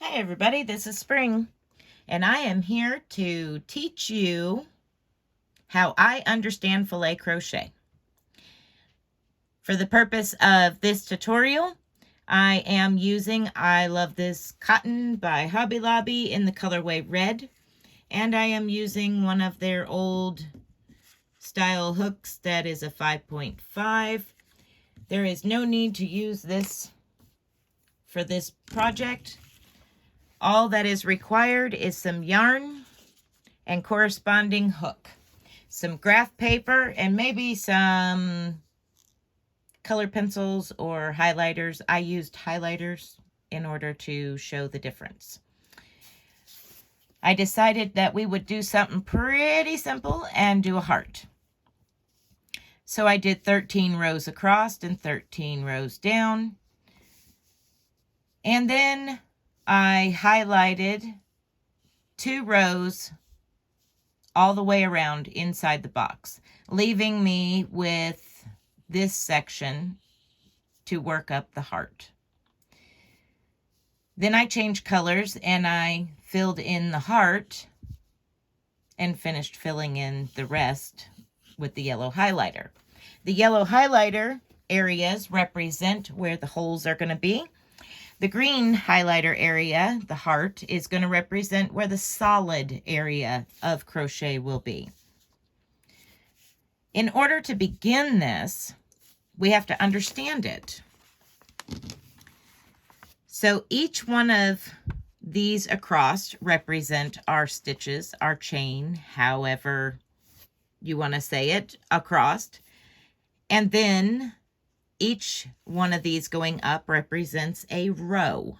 Hey everybody, this is Spring, and I am here to teach you how I understand filet crochet. For the purpose of this tutorial, I am using I Love This Cotton by Hobby Lobby in the colorway red, and I am using one of their old style hooks that is a 5.5. There is no need to use this for this project. All that is required is some yarn and corresponding hook, some graph paper, and maybe some color pencils or highlighters. I used highlighters in order to show the difference. I decided that we would do something pretty simple and do a heart. So I did 13 rows across and 13 rows down. And then I highlighted 2 rows all the way around inside the box, leaving me with this section to work up the heart. Then I changed colors and I filled in the heart and finished filling in the rest with the yellow highlighter. The yellow highlighter areas represent where the holes are going to be. The green highlighter area, the heart, is going to represent where the solid area of crochet will be. In order to begin this, we have to understand it. So each one of these across represent our stitches, our chain, however you want to say it, across. And then each one of these going up represents a row.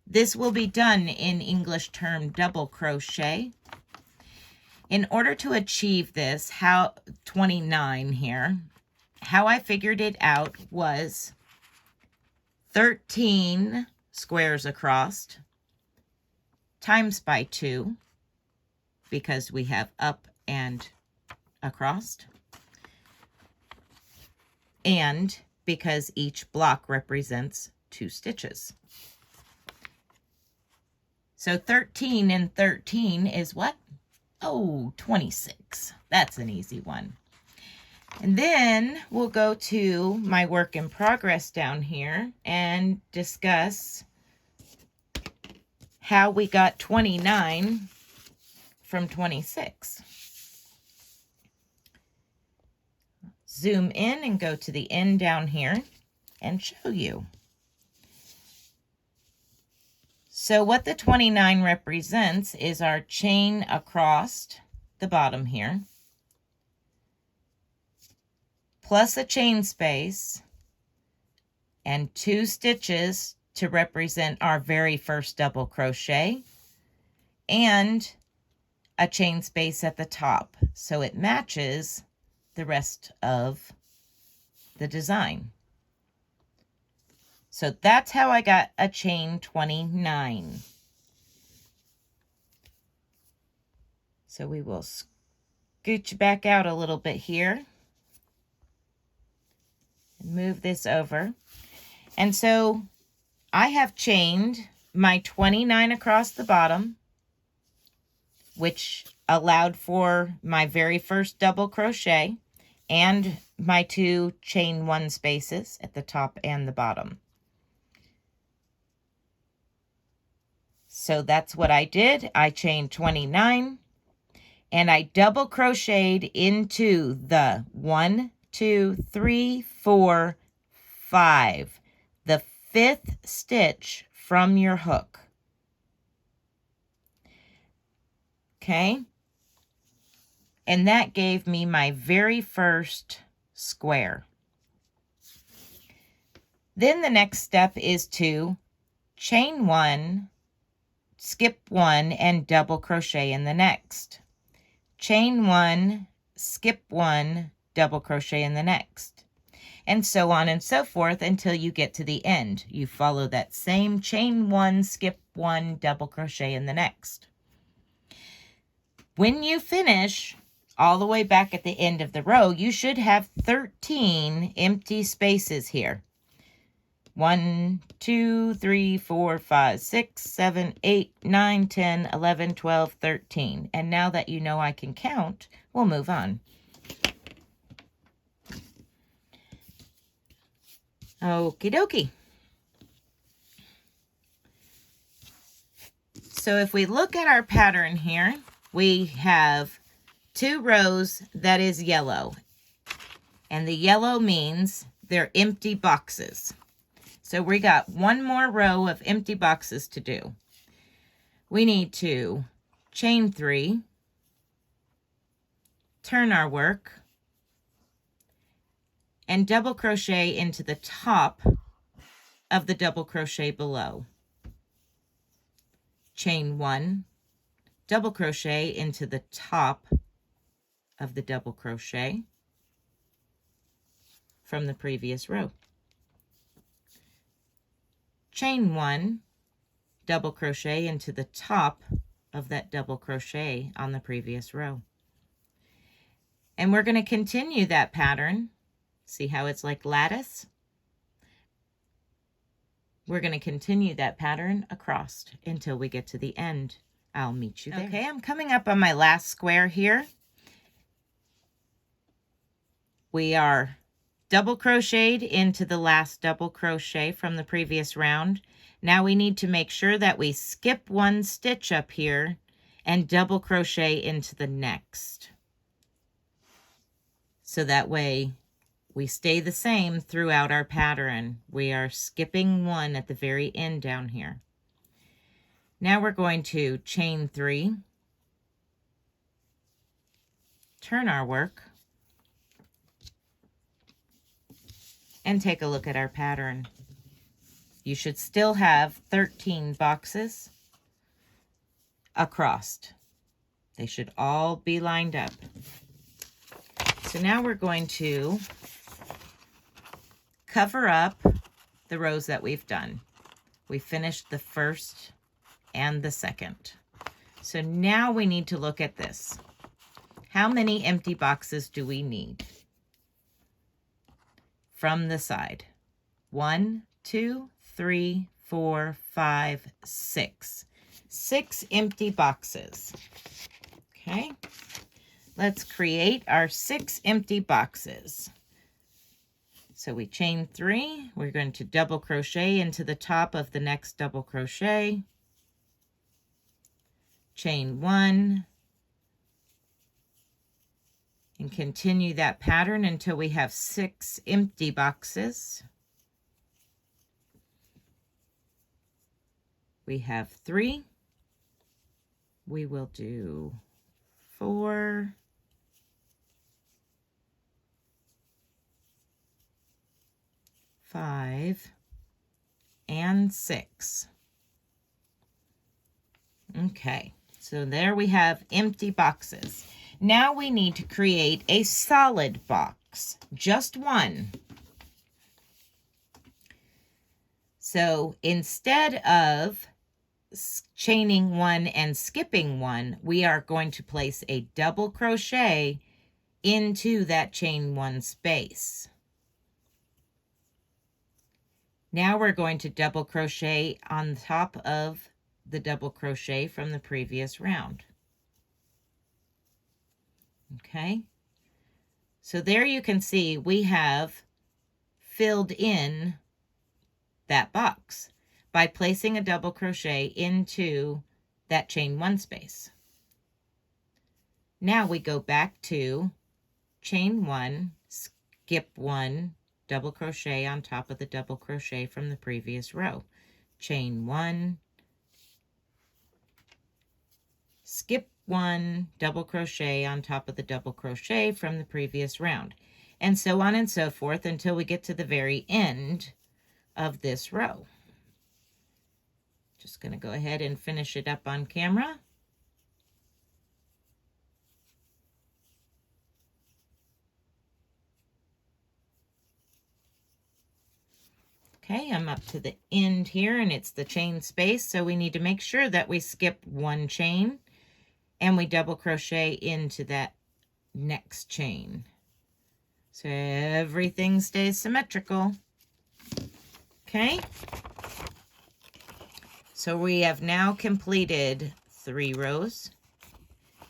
This will be done in English term double crochet. In order to achieve this, 29 here, how I figured it out was 13 squares across times by 2, because we have up and across, and because each block represents 2 stitches. So 13 and 13 is what? Oh, 26. That's an easy one. And then we'll go to my work in progress down here and discuss how we got 29 from 26. Zoom in and go to the end down here and show you. So what the 29 represents is our chain across the bottom here, plus a chain space and 2 stitches to represent our very first double crochet, and a chain space at the top, so it matches the rest of the design. So that's how I got a chain 29. So we will scooch back out a little bit here and move this over. And so I have chained my 29 across the bottom, which allowed for my very first double crochet, and my 2 chain 1 spaces at the top and the bottom. So that's what I did. I chained 29 and I double crocheted into the 1, 2, 3, 4, 5, the 5th stitch from your hook. Okay? And that gave me my very first square. Then the next step is to chain 1, skip 1, and double crochet in the next. Chain 1, skip 1, double crochet in the next. And so on and so forth until you get to the end. You follow that same chain 1, skip 1, double crochet in the next. When you finish all the way back at the end of the row, you should have 13 empty spaces here. 1, 2, 3, 4, 5, 6, 7, 8, 9, 10, 11, 12, 13. And now that you know I can count, we'll move on. Okie dokie. So if we look at our pattern here, we have 2 rows that is yellow. And the yellow means they're empty boxes. So we got 1 more row of empty boxes to do. We need to chain 3, turn our work, and double crochet into the top of the double crochet below. Chain 1, double crochet into the top of the double crochet from the previous row. Chain 1, double crochet into the top of that double crochet on the previous row. And we're going to continue that pattern. See how it's like lattice? We're going to continue that pattern across until we get to the end. I'll meet you there. Okay, I'm coming up on my last square here. We are double crocheted into the last double crochet from the previous round. Now we need to make sure that we skip 1 stitch up here and double crochet into the next. So that way we stay the same throughout our pattern. We are skipping 1 at the very end down here. Now we're going to chain 3, turn our work, and take a look at our pattern. You should still have 13 boxes across. They should all be lined up. So now we're going to cover up the rows that we've done. We finished the first and the second. So now we need to look at this. How many empty boxes do we need? From the side. 1, 2, 3, 4, 5, 6. 6 empty boxes. Okay. Let's create our 6 empty boxes. So we chain 3. We're going to double crochet into the top of the next double crochet. Chain 1. And continue that pattern until we have 6 empty boxes. We have 3. We will do 4, 5, and 6. Okay, so there we have empty boxes. Now we need to create a solid box, just 1. So instead of chaining 1 and skipping 1, we are going to place a double crochet into that chain 1 space. Now we're going to double crochet on top of the double crochet from the previous round. Okay, so there you can see we have filled in that box by placing a double crochet into that chain 1 space. Now we go back to chain 1, skip 1, double crochet on top of the double crochet from the previous row. Chain 1, skip 1, double crochet on top of the double crochet from the previous round, and so on and so forth until we get to the very end of this row. Just going to go ahead and finish it up on camera. Okay, I'm up to the end here, and it's the chain space, so we need to make sure that we skip 1 chain and we double crochet into that next chain. So everything stays symmetrical. Okay, so we have now completed 3 rows,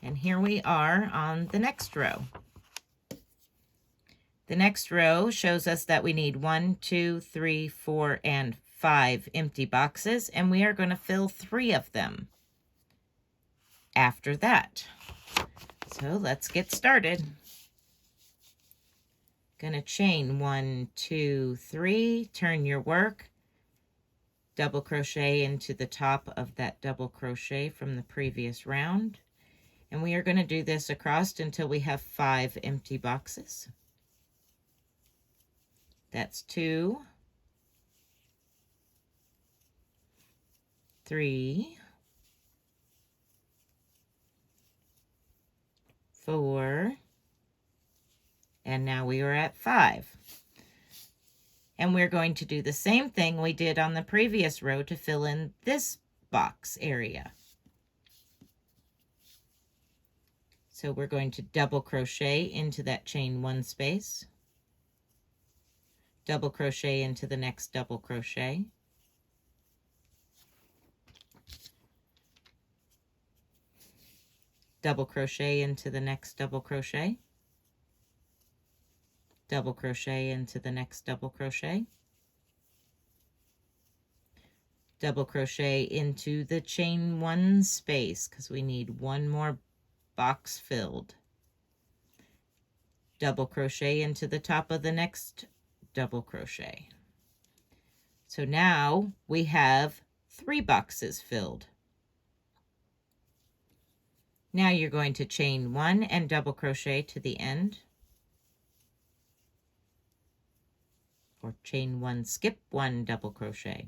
and here we are on the next row. The next row shows us that we need 1, 2, 3, 4, and 5 empty boxes, and we are going to fill 3 of them after that. So let's get started. Gonna chain 1, 2, 3, turn your work, double crochet into the top of that double crochet from the previous round, and we are going to do this across until we have 5 empty boxes. That's 2, 3, 4, and now we are at 5. And we're going to do the same thing we did on the previous row to fill in this box area. So we're going to double crochet into that chain 1 space, double crochet into the next double crochet, double crochet into the next double crochet, double crochet into the next double crochet, double crochet into the chain 1 space because we need 1 more box filled, double crochet into the top of the next double crochet. So now we have 3 boxes filled. Now you're going to chain 1 and double crochet to the end, or chain 1, skip 1, double crochet.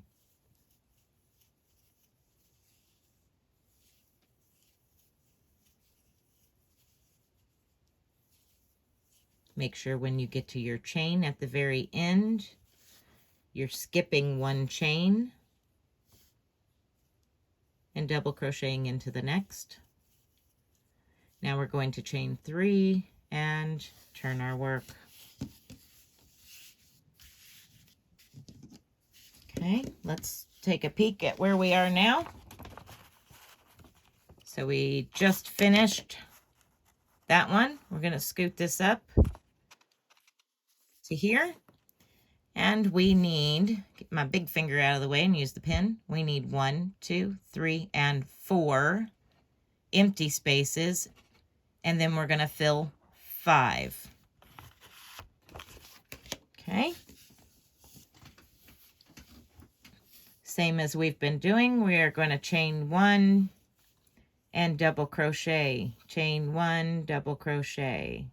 Make sure when you get to your chain at the very end, you're skipping 1 chain and double crocheting into the next. Now we're going to chain 3 and turn our work. Okay, let's take a peek at where we are now. So we just finished that one. We're going to scoot this up to here. And we need, get my big finger out of the way and use the pin. We need 1, 2, 3, and 4 empty spaces. And then we're going to fill 5. Okay. Same as we've been doing, we are going to chain 1 and double crochet. Chain 1, double crochet.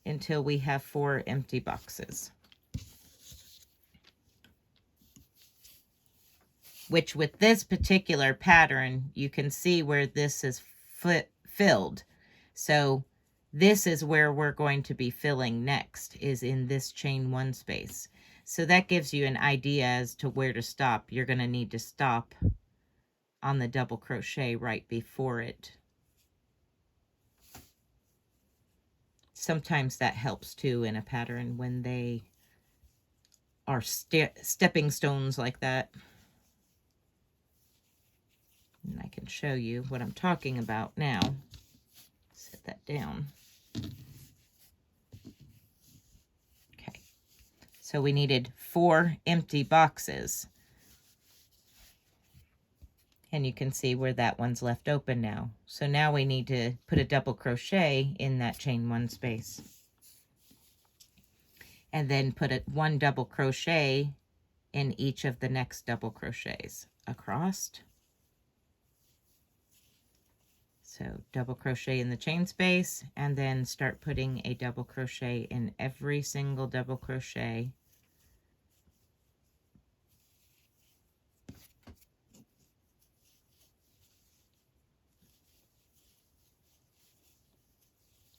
Until we have 4 empty boxes. Which with this particular pattern, you can see where this is filled. So this is where we're going to be filling next, is in this chain 1 space. So that gives you an idea as to where to stop. You're going to need to stop on the double crochet right before it. Sometimes that helps too in a pattern when they are stepping stones like that. And I can show you what I'm talking about now. Set that down. Okay, so we needed 4 empty boxes. And you can see where that one's left open now. So now we need to put a double crochet in that chain 1 space. And then put 1 double crochet in each of the next double crochets across. So double crochet in the chain space, and then start putting a double crochet in every single double crochet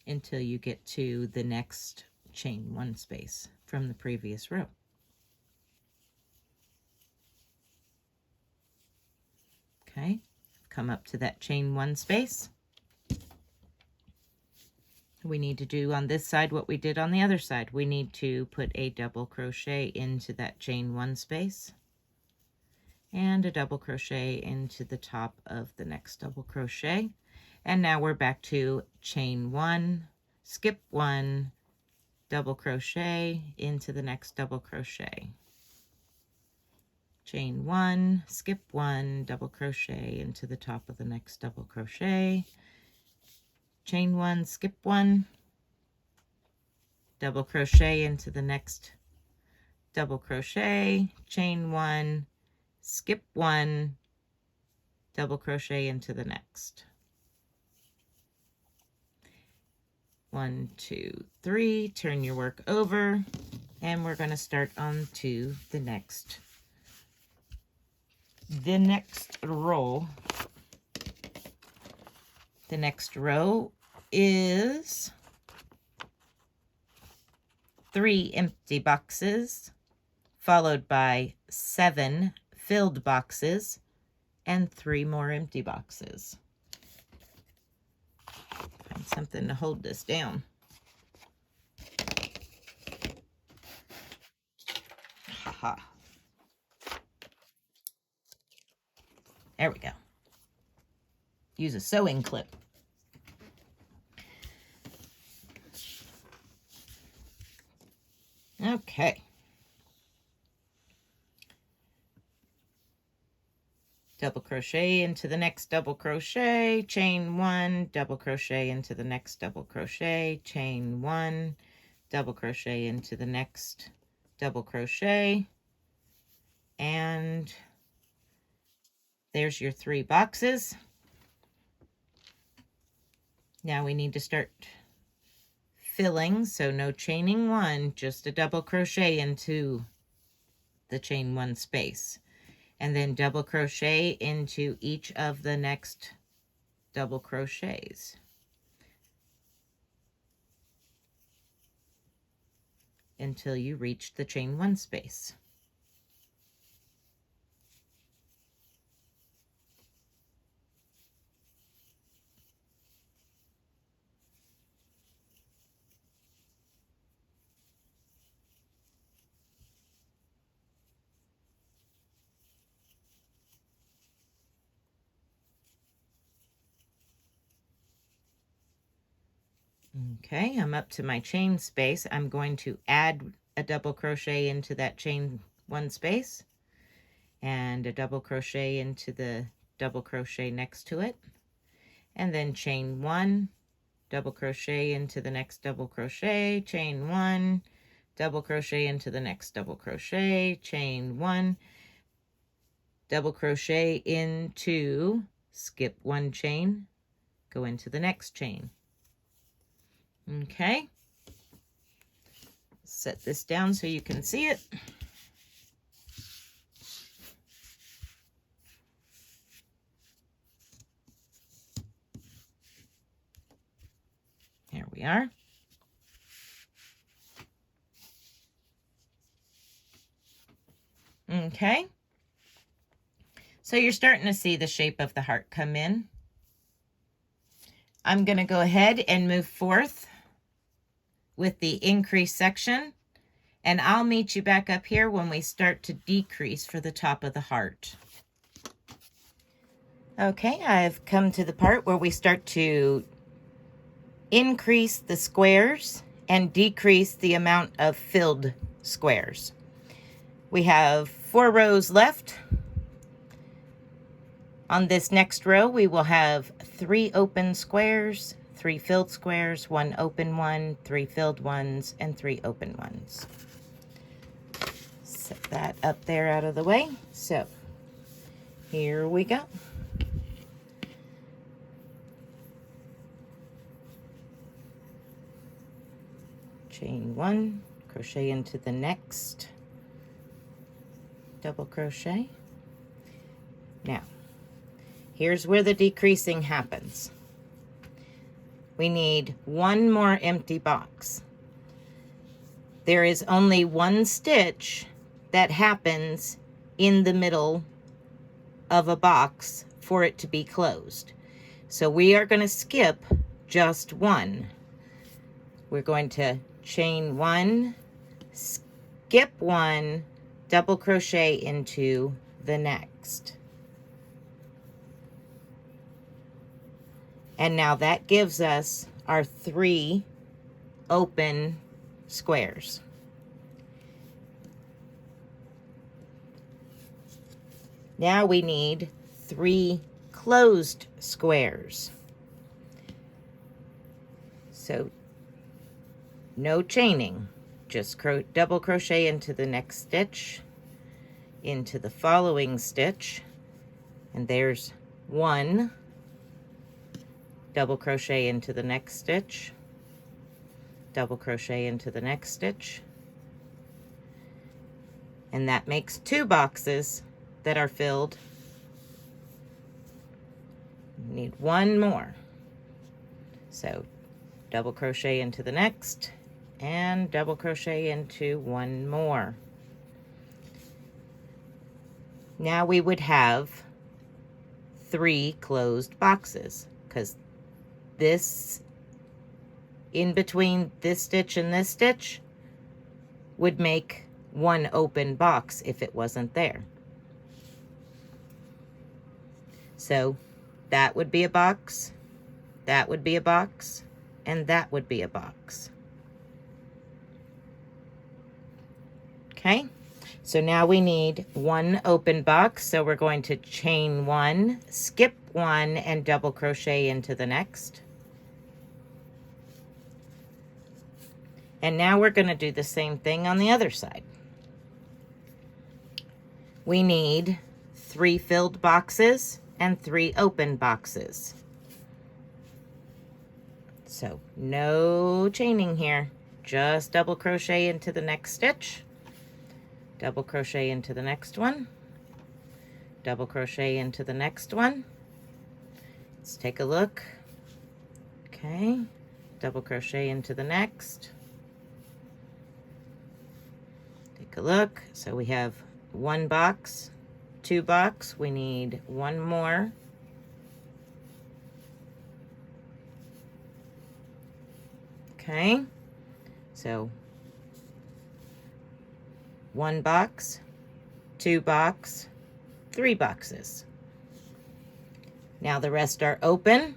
until you get to the next chain 1 space from the previous row. Okay, come up to that chain 1 space. we need to do on this side what we did on the other side. We need to put a double crochet into that chain 1 space and a double crochet into the top of the next double crochet. And now we're back to chain 1, skip 1, double crochet into the next double crochet. Chain 1, skip 1, double crochet into the top of the next double crochet. Chain 1, skip 1, double crochet into the next double crochet, chain 1, skip 1, double crochet into the next. 1, 2, 3, turn your work over, and we're going to start on to the next row. The next row is 3 empty boxes, followed by 7 filled boxes, and 3 more empty boxes. Find something to hold this down. Haha. There we go. Use a sewing clip. Okay. Double crochet into the next double crochet, chain 1, double crochet into the next double crochet, chain 1, double crochet into the next double crochet, and there's your 3 boxes. Now we need to start filling, so no chaining 1, just a double crochet into the chain 1 space, and then double crochet into each of the next double crochets. Until you reach the chain 1 space. Okay, I'm up to my chain space. I'm going to add a double crochet into that chain 1 space and a double crochet into the double crochet next to it, and then chain 1, double crochet into the next double crochet, chain 1, double crochet into the next double crochet, chain 1, double crochet into, skip 1 chain, go into the next chain. Okay, set this down so you can see it. Here we are. Okay, so you're starting to see the shape of the heart come in. I'm going to go ahead and move forth with the increase section, and I'll meet you back up here when we start to decrease for the top of the heart. Okay, I've come to the part where we start to increase the squares and decrease the amount of filled squares. We have 4 rows left. On this next row, we will have 3 open squares, 3 filled squares, 1 open one, 3 filled ones, and 3 open ones. Set that up there out of the way. So here we go. Chain 1, crochet into the next double crochet. Now, here's where the decreasing happens. We need 1 more empty box. There is only 1 stitch that happens in the middle of a box for it to be closed. So we are going to skip just 1. we're going to chain 1, skip 1, double crochet into the next. And now that gives us our 3 open squares. Now we need 3 closed squares. So no chaining, just double crochet into the next stitch, into the following stitch, and there's 1, double crochet into the next stitch, double crochet into the next stitch, and that makes 2 boxes that are filled. You need 1 more. So double crochet into the next and double crochet into 1 more. Now we would have 3 closed boxes, because this, in between this stitch and this stitch, would make 1 open box if it wasn't there. So that would be a box, that would be a box, and that would be a box. Okay, so now we need 1 open box, so we're going to chain 1, skip 1, and double crochet into the next. And now we're going to do the same thing on the other side. We need 3 filled boxes and 3 open boxes. So no chaining here, just double crochet into the next stitch, double crochet into the next one, double crochet into the next one. Let's take a look. Okay, double crochet into the next. Take a look. So we have 1 box, 2 box, we need 1 more. Okay, so 1 box, 2 box, 3 boxes. Now the rest are open.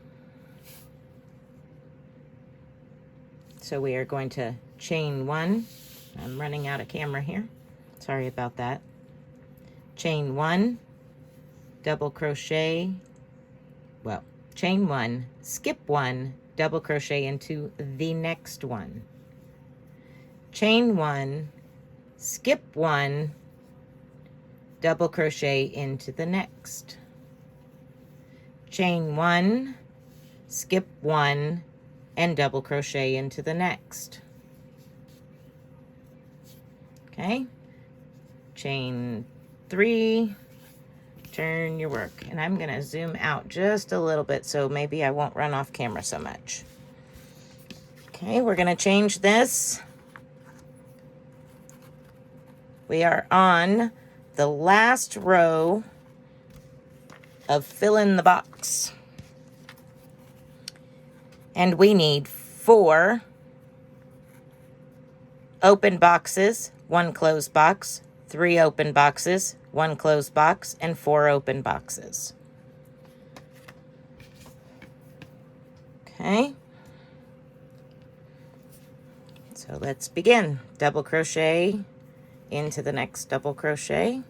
So we are going to chain 1. I'm running out of camera here. Sorry about that. Chain 1, double crochet, well, chain 1, skip 1, double crochet into the next one. Chain 1, skip 1, double crochet into the next. Chain 1, skip 1, and double crochet into the next. Okay, chain 3, turn your work, and I'm going to zoom out just a little bit so maybe I won't run off camera so much. Okay, we're going to change this. We are on the last row of fill in the box, and we need 4 open boxes, 1 closed box, 3 open boxes, 1 closed box, and 4 open boxes. Okay, so let's begin. Double crochet into the next double crochet,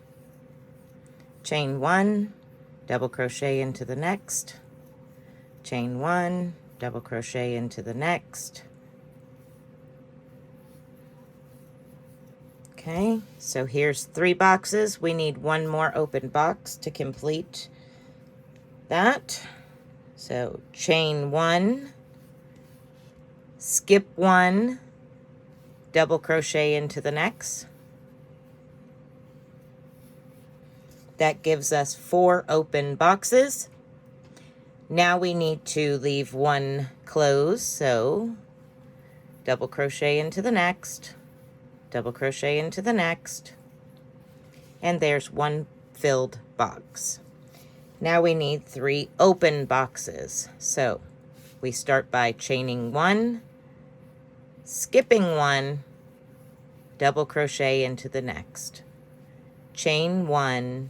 chain 1, double crochet into the next, chain 1, double crochet into the next. Okay, so here's 3 boxes. We need 1 more open box to complete that. So chain 1, skip 1, double crochet into the next. That gives us 4 open boxes. Now we need to leave 1 closed, so double crochet into the next, double crochet into the next, and there's 1 filled box. Now we need 3 open boxes. So we start by chaining 1, skipping 1, double crochet into the next, chain 1,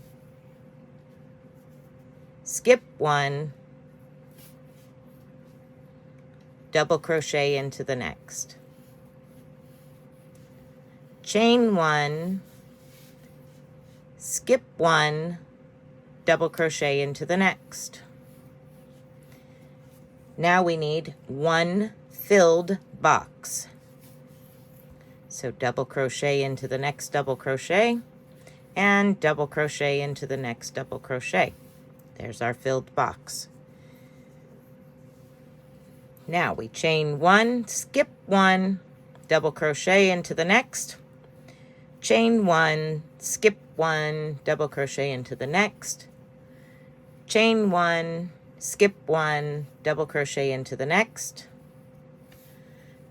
skip 1, double crochet into the next, chain 1, skip 1, double crochet into the next. Now we need 1 filled box. So double crochet into the next double crochet and double crochet into the next double crochet. There's our filled box. Now we chain 1, skip 1, double crochet into the next, chain 1, skip 1, double crochet into the next, chain 1, skip 1, double crochet into the next,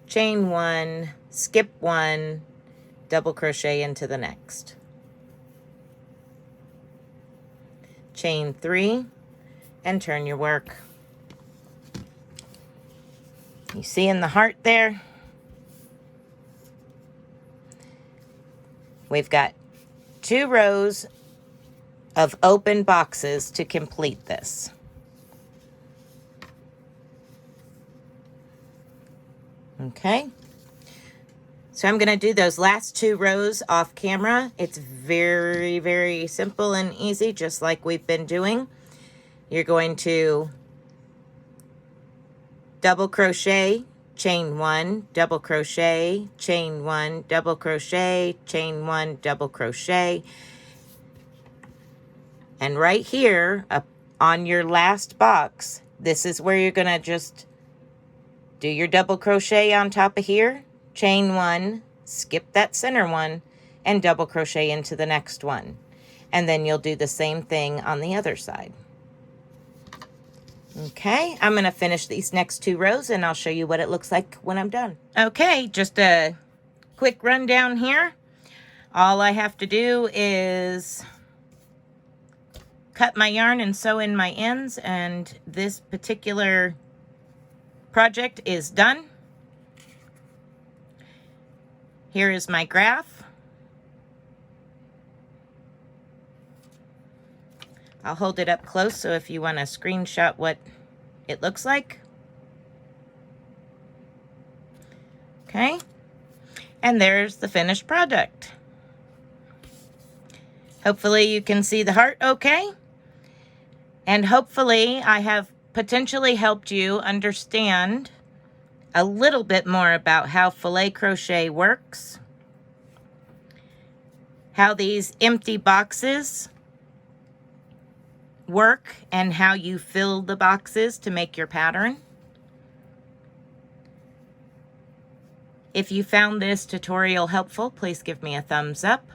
chain 1, skip 1, double crochet into the next, chain 3, and turn your work. You see in the heart there? We've got 2 rows of open boxes to complete this. Okay. So I'm going to do those last 2 rows off camera. It's very, very simple and easy, just like we've been doing. You're going to double crochet, chain 1, double crochet, chain 1, double crochet, chain 1, double crochet. And right here, up on your last box, this is where you're going to just do your double crochet on top of here, chain 1, skip that center one, and double crochet into the next one. And then you'll do the same thing on the other side. Okay, I'm going to finish these next 2 rows and I'll show you what it looks like when I'm done. Okay, just a quick rundown here. All I have to do is cut my yarn and sew in my ends, and this particular project is done. Here is my graph. I'll hold it up close so if you want to screenshot what it looks like. Okay, and there's the finished product. Hopefully you can see the heart okay. And hopefully I have potentially helped you understand a little bit more about how filet crochet works, how these empty boxes work, and how you fill the boxes to make your pattern. If you found this tutorial helpful, please give me a thumbs up.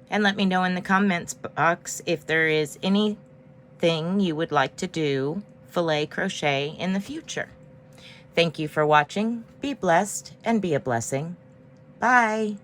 And let me know in the comments box if there is anything you would like to do filet crochet in the future. Thank you for watching. Be blessed and be a blessing. Bye.